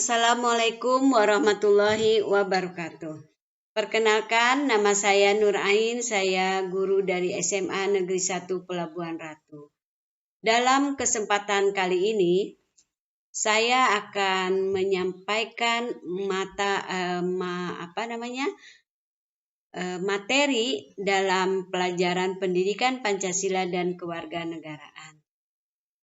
Assalamualaikum warahmatullahi wabarakatuh. Perkenalkan, nama saya Nur Ain, saya guru dari SMA Negeri 1 Pelabuhan Ratu. Dalam kesempatan kali ini, saya akan menyampaikan materi dalam pelajaran pendidikan Pancasila dan Kewarganegaraan.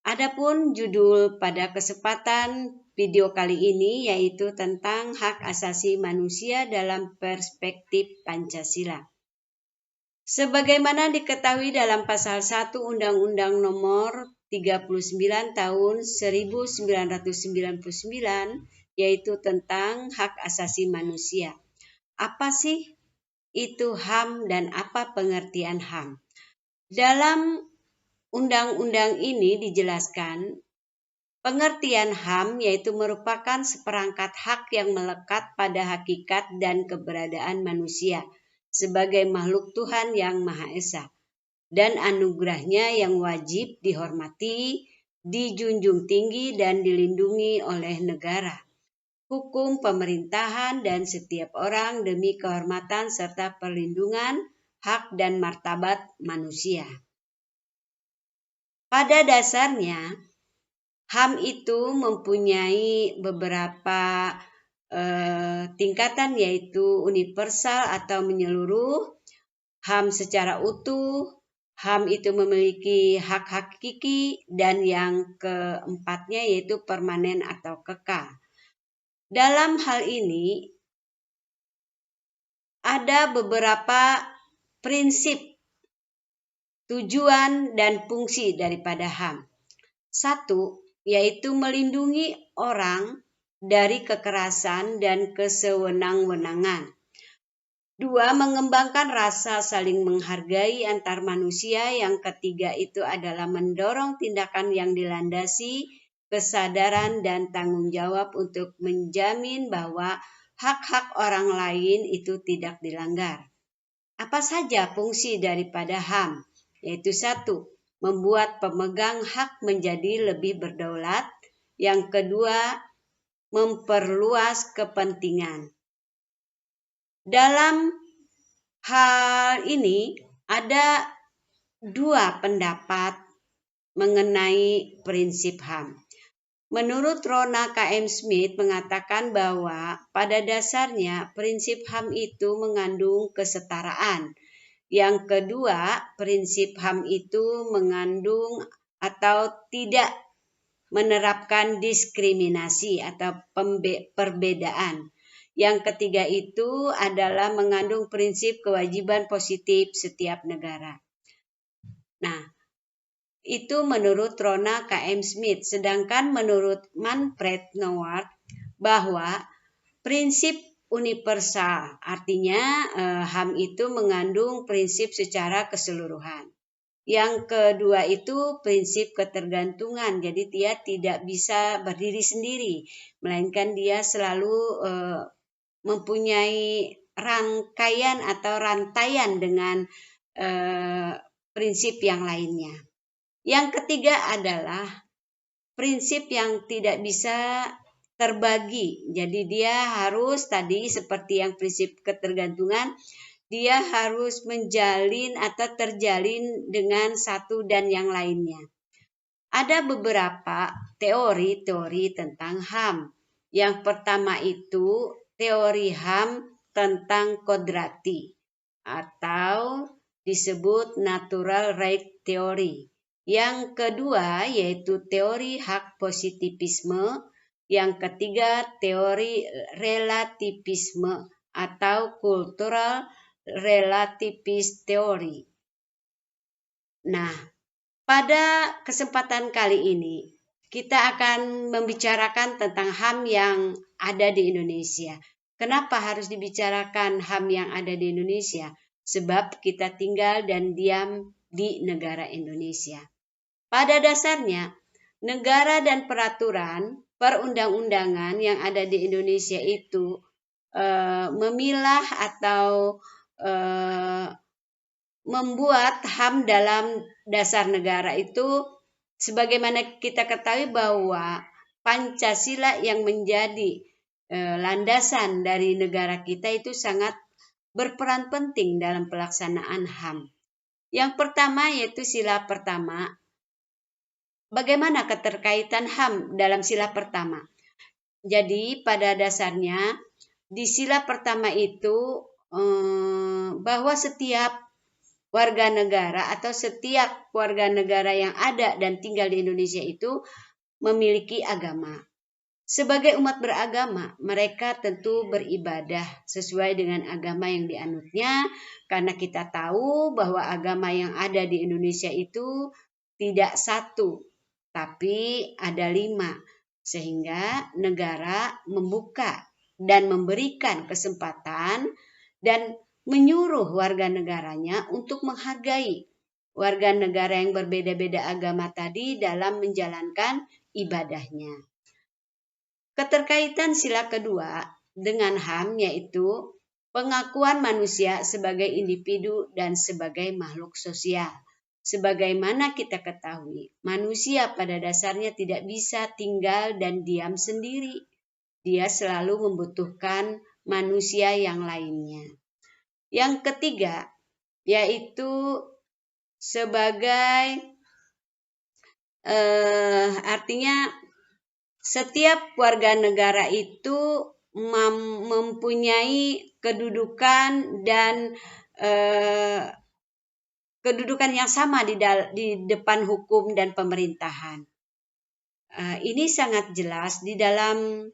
Adapun judul pada kesempatan video kali ini yaitu tentang hak asasi manusia dalam perspektif Pancasila. Sebagaimana diketahui dalam pasal 1 Undang-Undang Nomor 39 Tahun 1999 yaitu tentang hak asasi manusia. Apa sih itu HAM dan apa pengertian HAM? Dalam undang-undang ini dijelaskan pengertian HAM yaitu merupakan seperangkat hak yang melekat pada hakikat dan keberadaan manusia sebagai makhluk Tuhan yang Maha Esa dan anugerahnya yang wajib dihormati, dijunjung tinggi dan dilindungi oleh negara, hukum pemerintahan dan setiap orang demi kehormatan serta perlindungan hak dan martabat manusia. Pada dasarnya, HAM itu mempunyai beberapa tingkatan yaitu universal atau menyeluruh, HAM secara utuh, HAM itu memiliki hak hakiki, dan yang keempatnya yaitu permanen atau kekal. Dalam hal ini ada beberapa prinsip, tujuan dan fungsi daripada HAM. 1, yaitu melindungi orang dari kekerasan dan kesewenang-wenangan. 2, mengembangkan rasa saling menghargai antar manusia. Yang ketiga itu adalah mendorong tindakan yang dilandasi kesadaran dan tanggung jawab untuk menjamin bahwa hak-hak orang lain itu tidak dilanggar. Apa saja fungsi daripada HAM? Yaitu 1, membuat pemegang hak menjadi lebih berdaulat. Yang kedua, memperluas kepentingan. Dalam hal ini ada 2 pendapat mengenai prinsip HAM. Menurut Rona K.M. Smith mengatakan bahwa pada dasarnya prinsip HAM itu mengandung kesetaraan. Yang kedua, prinsip HAM itu mengandung atau tidak menerapkan diskriminasi atau perbedaan. Yang ketiga itu adalah mengandung prinsip kewajiban positif setiap negara. Nah, itu menurut Rona K.M. Smith. Sedangkan menurut Manfred Nowart bahwa prinsip universal, artinya HAM itu mengandung prinsip secara keseluruhan. Yang kedua itu prinsip ketergantungan, jadi dia tidak bisa berdiri sendiri, melainkan dia selalu mempunyai rangkaian atau rantaian dengan prinsip yang lainnya. Yang ketiga adalah prinsip yang tidak bisa terbagi. Jadi dia harus tadi seperti yang prinsip ketergantungan, dia harus menjalin atau terjalin dengan satu dan yang lainnya. Ada beberapa teori-teori tentang HAM. Yang pertama itu teori HAM tentang kodrati atau disebut natural right theory. Yang kedua yaitu teori hak positivisme. Yang ketiga teori relativisme atau cultural relativist theory. Nah, pada kesempatan kali ini kita akan membicarakan tentang HAM yang ada di Indonesia. Kenapa harus dibicarakan HAM yang ada di Indonesia? Sebab kita tinggal dan diam di negara Indonesia. Pada dasarnya, negara dan peraturan perundang-undangan yang ada di Indonesia itu memilah atau membuat HAM dalam dasar negara itu, sebagaimana kita ketahui bahwa Pancasila yang menjadi landasan dari negara kita itu sangat berperan penting dalam pelaksanaan HAM. Yang pertama yaitu sila pertama. Bagaimana keterkaitan HAM dalam sila pertama? Jadi pada dasarnya di sila pertama itu bahwa setiap warga negara atau setiap warga negara yang ada dan tinggal di Indonesia itu memiliki agama. Sebagai umat beragama, mereka tentu beribadah sesuai dengan agama yang dianutnya, karena kita tahu bahwa agama yang ada di Indonesia itu tidak satu, tapi ada 5. Sehingga negara membuka dan memberikan kesempatan dan menyuruh warga negaranya untuk menghargai warga negara yang berbeda-beda agama tadi dalam menjalankan ibadahnya. Keterkaitan sila kedua dengan HAM yaitu pengakuan manusia sebagai individu dan sebagai makhluk sosial. Sebagaimana kita ketahui, manusia pada dasarnya tidak bisa tinggal dan diam sendiri. Dia selalu membutuhkan manusia yang lainnya. Yang ketiga, yaitu sebagai artinya setiap warga negara itu mempunyai kedudukan dan kedudukan yang sama di depan hukum dan pemerintahan. Ini sangat jelas di dalam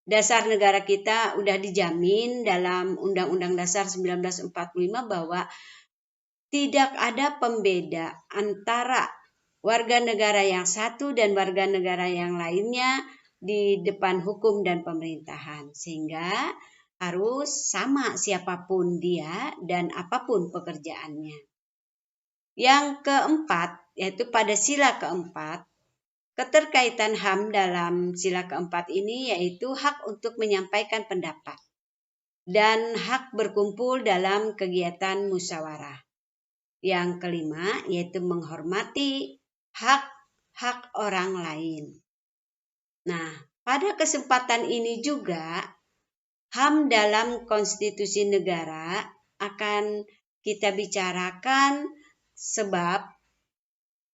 dasar negara kita udah dijamin dalam Undang-Undang Dasar 1945 bahwa tidak ada pembeda antara warga negara yang satu dan warga negara yang lainnya di depan hukum dan pemerintahan. Sehingga harus sama siapapun dia dan apapun pekerjaannya. Yang keempat, yaitu pada sila keempat, keterkaitan HAM dalam sila keempat ini yaitu hak untuk menyampaikan pendapat dan hak berkumpul dalam kegiatan musyawarah. Yang kelima yaitu menghormati hak-hak orang lain. Nah, pada kesempatan ini juga HAM dalam konstitusi negara akan kita bicarakan sebab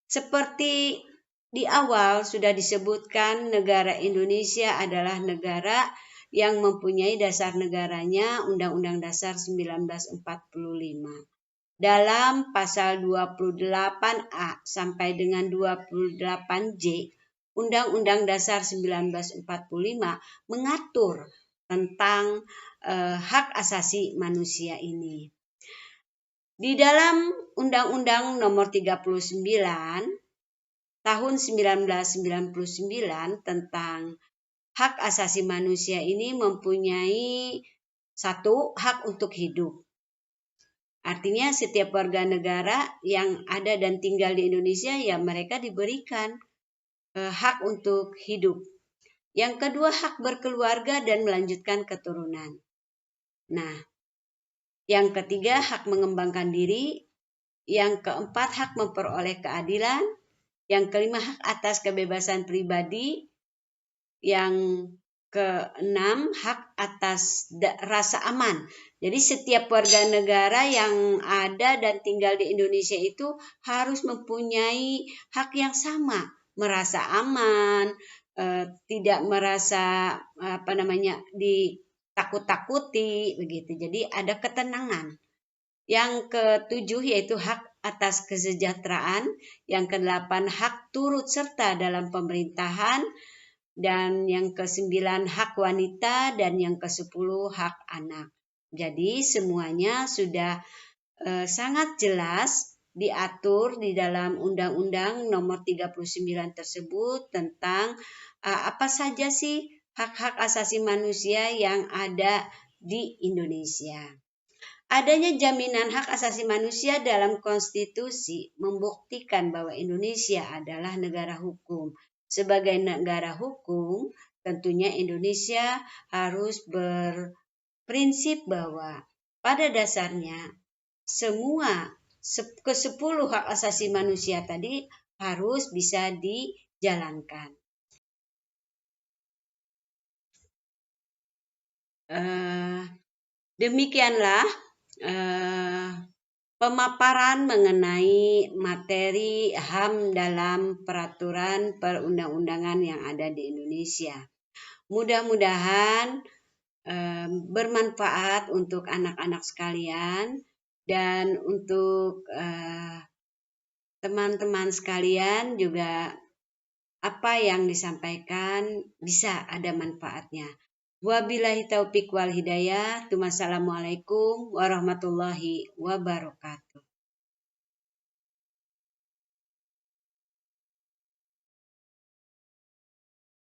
seperti di awal sudah disebutkan negara Indonesia adalah negara yang mempunyai dasar negaranya Undang-Undang Dasar 1945. Dalam pasal 28A sampai dengan 28J, Undang-Undang Dasar 1945 mengatur tentang hak asasi manusia ini. Di dalam Undang-Undang Nomor 39 tahun 1999 tentang hak asasi manusia ini mempunyai satu, hak untuk hidup. Artinya setiap warga negara yang ada dan tinggal di Indonesia ya mereka diberikan hak untuk hidup. Yang kedua, hak berkeluarga dan melanjutkan keturunan. Nah, yang ketiga, hak mengembangkan diri. Yang keempat, hak memperoleh keadilan. Yang kelima, hak atas kebebasan pribadi. Yang keenam, hak atas rasa aman. Jadi setiap warga negara yang ada dan tinggal di Indonesia itu harus mempunyai hak yang sama, merasa aman, tidak merasa ditakut-takuti begitu. Jadi ada ketenangan. Yang ketujuh yaitu hak atas kesejahteraan, yang kedelapan hak turut serta dalam pemerintahan, dan yang ke-9 hak wanita, dan yang ke-10 hak anak. Jadi semuanya sudah sangat jelas diatur di dalam Undang-Undang Nomor 39 tersebut tentang apa saja sih hak-hak asasi manusia yang ada di Indonesia. Adanya jaminan hak asasi manusia dalam konstitusi membuktikan bahwa Indonesia adalah negara hukum. Sebagai negara hukum, tentunya Indonesia harus berprinsip bahwa pada dasarnya semua ke-10 hak asasi manusia tadi harus bisa dijalankan. Demikianlah pemaparan mengenai materi HAM dalam peraturan perundang-undangan yang ada di Indonesia. Mudah-mudahan bermanfaat untuk anak-anak sekalian dan untuk teman-teman sekalian juga apa yang disampaikan bisa ada manfaatnya. Wabillahi taufiq wal hidayah. Wassalamualaikum warahmatullahi wabarakatuh.